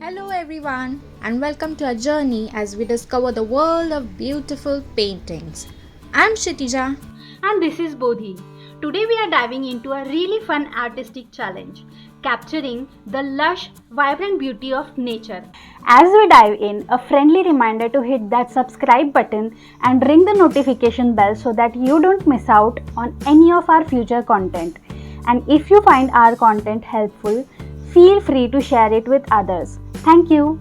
Hello, everyone, and welcome to our journey as we discover the world of beautiful paintings. I'm Shitija. And this is Bodhi. Today we are diving into a really fun artistic challenge, capturing the lush, vibrant beauty of nature. As we dive in, a friendly reminder to hit that subscribe button and ring the notification bell so that you don't miss out on any of our future content. And if you find our content helpful, feel free to share it with others. Thank you.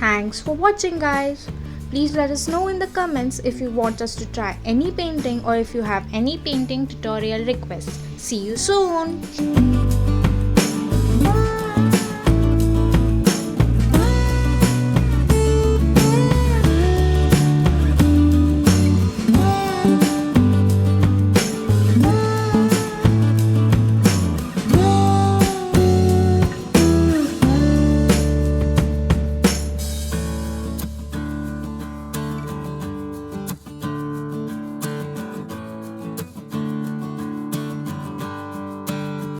Thanks for watching, guys. Please let us know in the comments if you want us to try any painting or if you have any painting tutorial requests. See you soon.